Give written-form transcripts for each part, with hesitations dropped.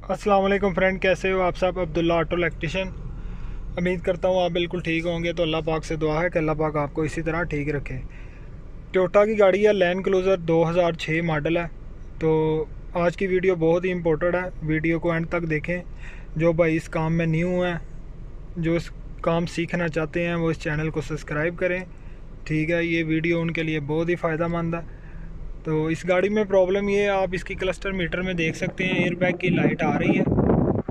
अस्सलाम वालेकुम फ्रेंड, कैसे हो आप सब। Abdullah auto electrician. उम्मीद करता हूँ आप बिल्कुल ठीक होंगे। तो अल्लाह पाक से दुआ है कि अल्लाह पाक आपको इसी तरह ठीक रखे। टोयोटा की गाड़ी है, लैंड क्रूज़र 2006 मॉडल है। तो आज की वीडियो बहुत ही इम्पोर्टेंट है, वीडियो को एंड तक देखें। जो भाई इस काम में न्यू हैं, जो इस काम सीखना चाहते हैं, वो इस चैनल को सब्सक्राइब करें। ठीक है, ये वीडियो उनके लिए बहुत ही फ़ायदेमंद है। तो इस गाड़ी में प्रॉब्लम ये है, आप इसकी क्लस्टर मीटर में देख सकते हैं एयर बैग की लाइट आ रही है।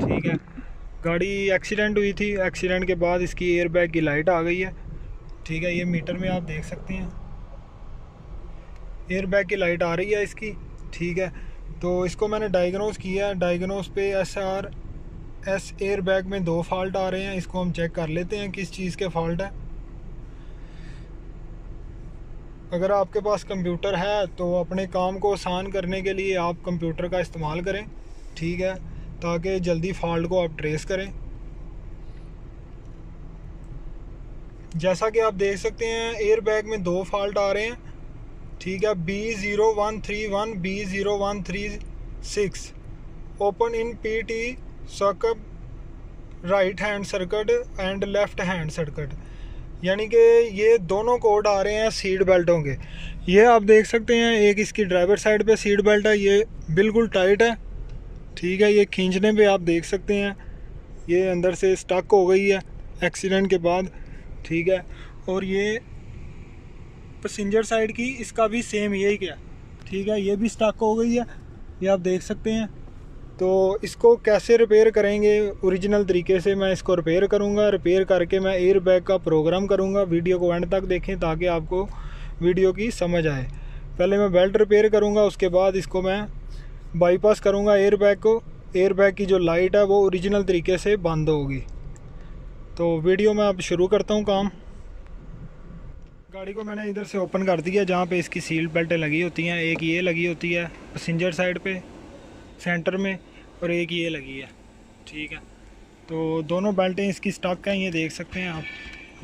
ठीक है, गाड़ी एक्सीडेंट हुई थी, एक्सीडेंट के बाद इसकी एयर बैग की लाइट आ गई है। ठीक है, ये मीटर में आप देख सकते हैं एयर बैग की लाइट आ रही है इसकी। ठीक है, तो इसको मैंने डायग्नोस किया है। डायग्नोस पे एस एयर बैग में दो फॉल्ट आ रहे हैं। इसको हम चेक कर लेते हैं किस चीज़ के फॉल्ट है। अगर आपके पास कंप्यूटर है तो अपने काम को आसान करने के लिए आप कंप्यूटर का इस्तेमाल करें। ठीक है, ताकि जल्दी फॉल्ट को आप ट्रेस करें। जैसा कि आप देख सकते हैं एयर बैग में दो फॉल्ट आ रहे हैं। ठीक है, B0131 B0136 open in PT circuit, right hand circuit and left hand circuit. यानी कि ये दोनों कोड आ रहे हैं सीट बेल्टों के। ये आप देख सकते हैं, एक इसकी ड्राइवर साइड पे सीट बेल्ट है, ये बिल्कुल टाइट है। ठीक है, ये खींचने पे आप देख सकते हैं ये अंदर से स्टक हो गई है एक्सीडेंट के बाद। ठीक है, और ये पैसेंजर साइड की इसका भी सेम यही क्या। ठीक है, ये भी स्टक हो गई है, ये आप देख सकते हैं। तो इसको कैसे रिपेयर करेंगे, ओरिजिनल तरीके से मैं इसको रिपेयर करूँगा। रिपेयर करके मैं एयर बैग का प्रोग्राम करूँगा। वीडियो को एंड तक देखें ताकि आपको वीडियो की समझ आए। पहले मैं बेल्ट रिपेयर करूँगा, उसके बाद इसको मैं बाईपास करूँगा एयर बैग को। एयर बैग की जो लाइट है वो ओरिजिनल तरीके से बंद होगी। तो वीडियो में अब शुरू करता हूँ काम। गाड़ी को मैंने इधर से ओपन कर दिया, जहाँ पे इसकी सीट बेल्टें लगी होती हैं। एक ये लगी होती है पैसेंजर साइड पे सेंटर में, और एक ये लगी है। ठीक है, तो दोनों बेल्टें इसकी स्टक हैं, ये देख सकते हैं आप,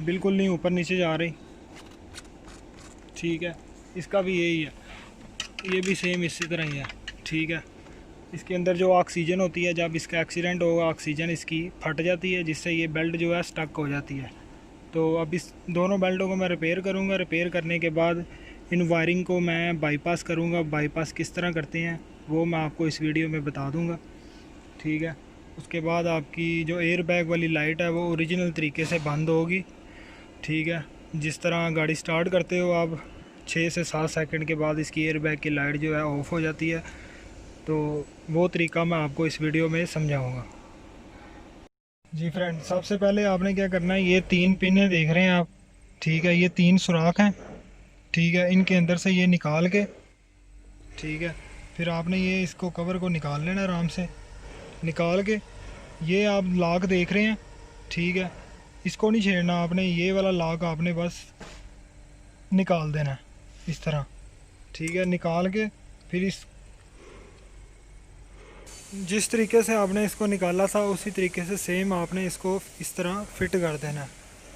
बिल्कुल नहीं ऊपर नीचे जा रही। ठीक है, इसका भी यही है, ये भी सेम इसी तरह ही है। ठीक है, इसके अंदर जो ऑक्सीजन होती है, जब इसका एक्सीडेंट होगा ऑक्सीजन इसकी फट जाती है, जिससे ये बेल्ट जो है स्टक हो जाती है। तो अब इस दोनों बेल्टों को मैं रिपेयर करूँगा। रिपेयर करने के बाद इन वायरिंग को मैं बाईपास करूँगा। बाईपास किस तरह करते हैं वो मैं आपको इस वीडियो में बता दूँगा। ठीक है, उसके बाद आपकी जो एयर बैग वाली लाइट है वो ओरिजिनल तरीके से बंद होगी। ठीक है, जिस तरह गाड़ी स्टार्ट करते हो आप 6 से 7 सेकंड के बाद इसकी एयर बैग की लाइट जो है ऑफ़ हो जाती है। तो वो तरीका मैं आपको इस वीडियो में समझाऊँगा। जी फ्रेंड, सबसे पहले आपने क्या करना है, ये 3 पिनें देख रहे हैं आप। ठीक है, ये 3 सुराख हैं। ठीक है, इनके अंदर से ये निकाल के, ठीक है, फिर आपने ये इसको कवर को निकाल लेना आराम से। निकाल के ये आप लॉक देख रहे हैं। ठीक है, इसको नहीं छेड़ना आपने, ये वाला लॉक आपने बस निकाल देना है इस तरह। ठीक है, निकाल के फिर इस जिस तरीके से आपने इसको निकाला था उसी तरीके से सेम आपने इसको इस तरह फिट कर देना है।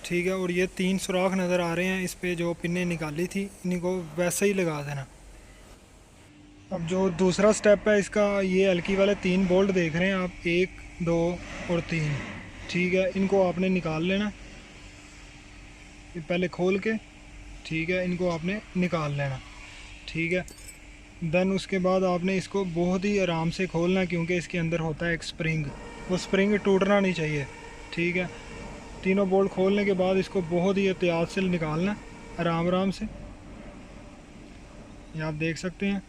ठीक है, और ये 3 सुराख नज़र आ रहे हैं इस पे जो पिनें निकाली थी, इनको वैसे ही लगा देना। अब जो दूसरा स्टेप है इसका, ये हल्की वाले 3 बोल्ट देख रहे हैं आप, 1 2 और 3। ठीक है, इनको आपने निकाल लेना ये पहले खोल के। ठीक है, इनको आपने निकाल लेना। ठीक है, देन उसके बाद आपने इसको बहुत ही आराम से खोलना, क्योंकि इसके अंदर होता है एक स्प्रिंग, वो स्प्रिंग टूटना नहीं चाहिए। ठीक है, तीनों बोल्ट खोलने के बाद इसको बहुत ही एहतियात से निकालना, आराम आराम से। ये आप देख सकते हैं,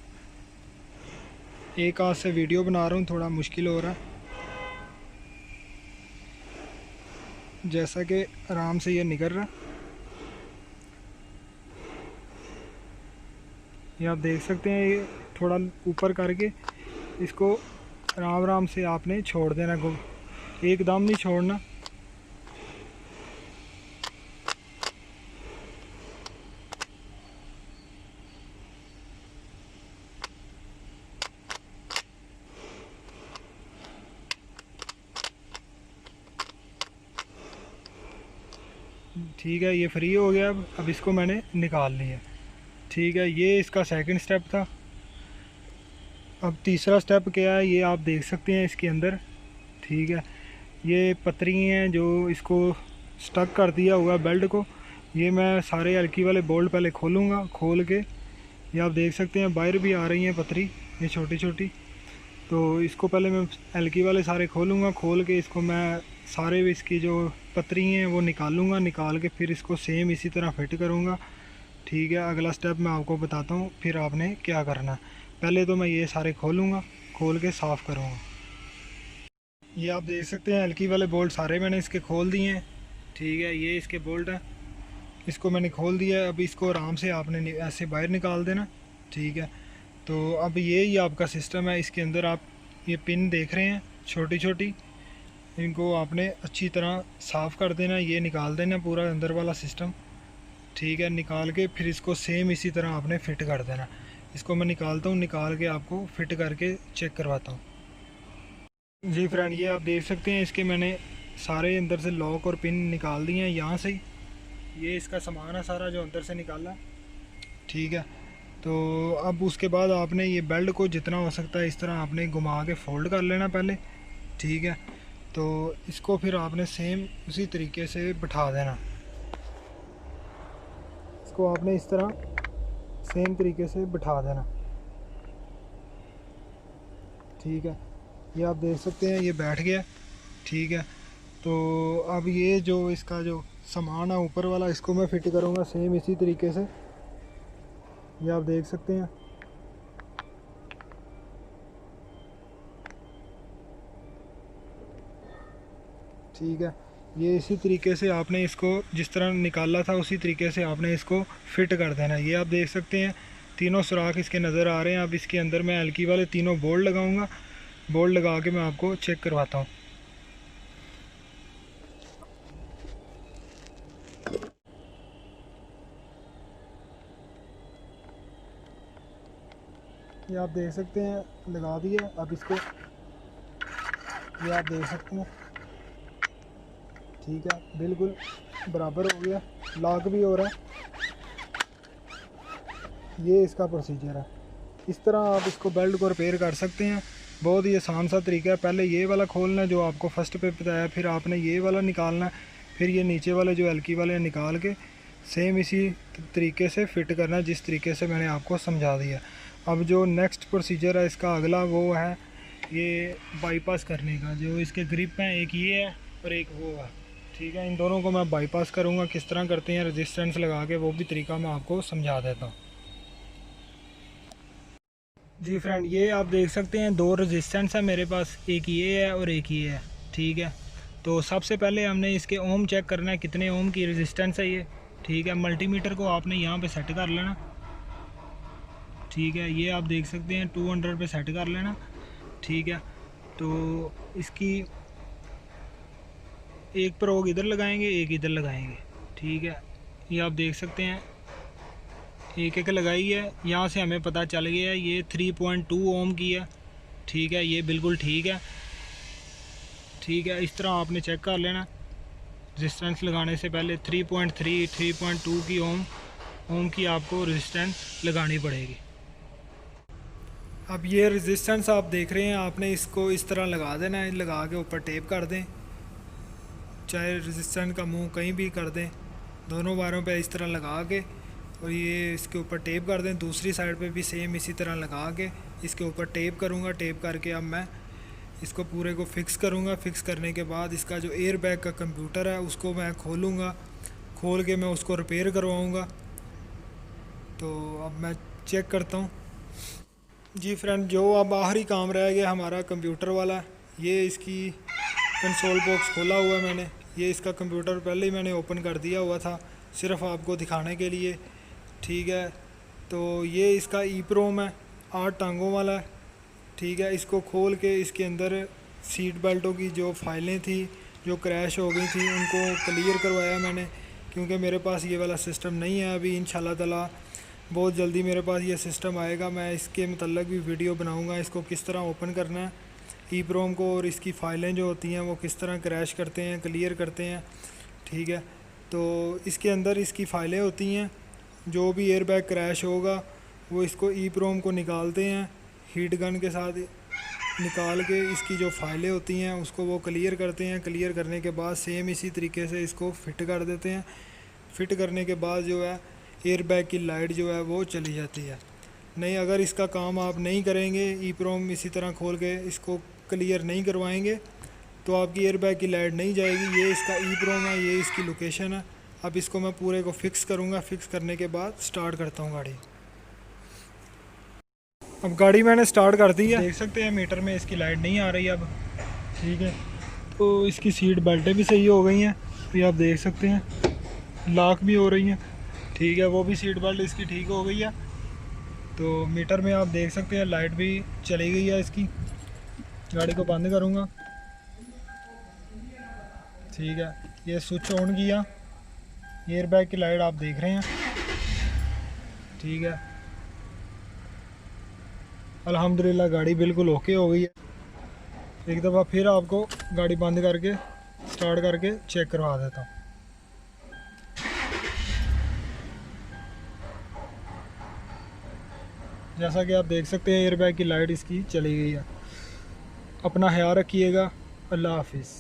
एक हाथ से वीडियो बना रहा हूँ, थोड़ा मुश्किल हो रहा है। जैसा कि आराम से ये निकल रहा, ये आप देख सकते हैं। ये थोड़ा ऊपर करके इसको आराम आराम से आपने छोड़ देना, एकदम नहीं छोड़ना। ठीक है, ये फ्री हो गया। अब इसको मैंने निकाल लिया। ठीक है, ये इसका सेकंड स्टेप था। अब तीसरा स्टेप क्या है ये आप देख सकते हैं इसके अंदर, ठीक है। ये पतरी हैं जो इसको स्टक कर दिया हुआ बेल्ट को। ये मैं सारे हल्की वाले बोल्ट पहले खोलूँगा, खोल के ये आप देख सकते हैं बाहर भी आ रही हैं पतरी, ये छोटी छोटी। तो इसको पहले मैं हल्की वाले सारे खोलूँगा, खोल के इसको मैं सारे इसकी जो पतरी हैं वो निकालूँगा, निकाल के फिर इसको सेम इसी तरह फिट करूँगा, ठीक है। अगला स्टेप मैं आपको बताता हूँ फिर आपने क्या करना है। पहले तो मैं ये सारे खोलूँगा, खोल के साफ़ करूँगा। ये आप देख सकते हैं हल्की वाले बोल्ट सारे मैंने इसके खोल दिए हैं, ठीक है। ये इसके बोल्ट हैं, इसको मैंने खोल दिया है। अब इसको आराम से आपने ऐसे बाहर निकाल देना, ठीक है। तो अब ये ही आपका सिस्टम है। इसके अंदर आप ये पिन देख रहे हैं छोटी छोटी, इनको आपने अच्छी तरह साफ़ कर देना, ये निकाल देना पूरा अंदर वाला सिस्टम, ठीक है। निकाल के फिर इसको सेम इसी तरह आपने फ़िट कर देना। इसको मैं निकालता हूँ, निकाल के आपको फ़िट करके चेक करवाता हूँ। जी फ्रेंड, ये आप देख सकते हैं इसके मैंने सारे अंदर से लॉक और पिन निकाल दिए हैं यहाँ से ही। ये इसका सामान है सारा जो अंदर से निकाला, ठीक है। तो अब उसके बाद आपने ये बेल्ट को जितना हो सकता है इस तरह आपने घुमा के फोल्ड कर लेना पहले, ठीक है। तो इसको फिर आपने सेम उसी तरीके से बिठा देना, इसको आपने इस तरह सेम तरीके से बिठा देना, ठीक है। ये आप देख सकते हैं ये बैठ गया, ठीक है। तो अब ये जो इसका जो सामान है ऊपर वाला, इसको मैं फिट करूँगा सेम इसी तरीके से, ये आप देख सकते हैं। ठीक है, ये इसी तरीके से आपने इसको जिस तरह निकाला था उसी तरीके से आपने इसको फिट कर देना। ये आप देख सकते हैं तीनों सुराख इसके नज़र आ रहे हैं। अब इसके अंदर मैं हल्की वाले तीनों बोल्ट लगाऊंगा, बोल्ट लगा के मैं आपको चेक करवाता हूँ। ये आप देख सकते हैं लगा दिया। अब इसको ये आप देख सकते हैं, ठीक है, बिल्कुल बराबर हो गया, लॉक भी हो रहा है। ये इसका प्रोसीजर है। इस तरह आप इसको बेल्ट को रिपेयर कर सकते हैं, बहुत ही आसान सा तरीका है। पहले ये वाला खोलना है जो आपको फर्स्ट पे बताया, फिर आपने ये वाला निकालना है, फिर ये नीचे वाले जो हल्की वाले निकाल के सेम इसी तरीके से फ़िट करना है जिस तरीके से मैंने आपको समझा दिया। अब जो नेक्स्ट प्रोसीजर है इसका अगला वो है ये बाईपास करने का। जो इसके ग्रिप हैं एक ये है और एक वो है, ठीक है। इन दोनों को मैं बाईपास करूँगा, किस तरह करते हैं रेजिस्टेंस लगा के, वो भी तरीका मैं आपको समझा देता हूँ। जी फ्रेंड, ये आप देख सकते हैं दो रेजिस्टेंस है मेरे पास, एक ये है और एक ये है, ठीक है। तो सबसे पहले हमने इसके ओम चेक करना है कितने ओम की रेजिस्टेंस है ये, ठीक है। मल्टीमीटर को आपने यहाँ पे सेट कर लेना, ठीक है। ये आप देख सकते हैं 200 पे सेट कर लेना, ठीक है। तो इसकी एक प्रोग इधर लगाएंगे, एक इधर लगाएंगे, ठीक है। ये आप देख सकते हैं एक एक लगाई है, यहाँ से हमें पता चल गया है ये 3.2 ओम की है, ठीक है। ये बिल्कुल ठीक है, ठीक है। इस तरह आपने चेक कर लेना रेजिस्टेंस लगाने से पहले। 3.3 3.2 की ओम की आपको रेजिस्टेंस लगानी पड़ेगी। अब ये रेजिस्टेंस आप देख रहे हैं, आपने इसको इस तरह लगा देना है, लगा के ऊपर टेप कर दें, चाहे रेजिस्टेंस का मुंह कहीं भी कर दें, दोनों बारों पे इस तरह लगा के और ये इसके ऊपर टेप कर दें। दूसरी साइड पे भी सेम इसी तरह लगा के इसके ऊपर टेप करूँगा। टेप करके अब मैं इसको पूरे को फिक्स करूँगा। फिक्स करने के बाद इसका जो एयर बैग का कंप्यूटर है उसको मैं खोलूँगा, खोल के मैं उसको रिपेयर करवाऊँगा। तो अब मैं चेक करता हूँ। जी फ्रेंड, जो अब आखिरी काम रह गया हमारा कंप्यूटर वाला, ये इसकी कंसोल बॉक्स खोला हुआ है मैंने। ये इसका कंप्यूटर पहले ही मैंने ओपन कर दिया हुआ था सिर्फ आपको दिखाने के लिए, ठीक है। तो ये इसका EEPROM है, 8 टांगों वाला है, ठीक है। इसको खोल के इसके अंदर सीट बेल्टों की जो फाइलें थी जो क्रैश हो गई थी उनको क्लियर करवाया मैंने, क्योंकि मेरे पास ये वाला सिस्टम नहीं है अभी। इंशाल्लाह ताला बहुत जल्दी मेरे पास ये सिस्टम आएगा, मैं इसके मतलब भी वीडियो बनाऊंगा, इसको किस तरह ओपन करना है EEPROM को, और इसकी फ़ाइलें जो होती हैं वो किस तरह क्रैश करते हैं, क्लियर करते हैं, ठीक है। तो इसके अंदर इसकी फ़ाइलें होती हैं, जो भी एयरबैग क्रैश होगा वो इसको EEPROM को निकालते हैं, हीट गन के साथ निकाल के इसकी जो फाइलें होती हैं उसको वो क्लियर करते हैं। क्लियर करने के बाद सेम इसी तरीके से इसको फ़िट कर देते हैं। फ़िट करने के बाद जो है एयर बैग की लाइट जो है वो चली जाती है। नहीं, अगर इसका काम आप नहीं करेंगे, EEPROM इसी तरह खोल के इसको क्लियर नहीं करवाएंगे तो आपकी एयर बैग की लाइट नहीं जाएगी। ये इसका EEPROM है, ये इसकी लोकेशन है। अब इसको मैं पूरे को फिक्स करूँगा। फिक्स करने के बाद स्टार्ट करता हूँ गाड़ी। अब गाड़ी मैंने स्टार्ट कर दी है। देख सकते हैं मीटर में इसकी लाइट नहीं आ रही अब। ठीक है, तो इसकी सीट बेल्टें भी सही हो गई हैं, ये आप देख सकते हैं। लॉक भी हो रही हैं। ठीक है, वो भी सीट बेल्ट इसकी ठीक हो गई है। तो मीटर में आप देख सकते हैं लाइट भी चली गई है इसकी। गाड़ी को बंद करूँगा। ठीक है, ये स्विच ऑन किया, एयर बैग की लाइट आप देख रहे हैं। ठीक है, अल्हम्दुलिल्लाह गाड़ी बिल्कुल ओके हो गई है। एक दफ़ा फिर आपको गाड़ी बंद करके स्टार्ट करके चेक करवा देता हूँ। जैसा कि आप देख सकते हैं एयर बैग की लाइट इसकी चली गई है। अपना ख्याल रखिएगा। अल्लाह हाफिज़।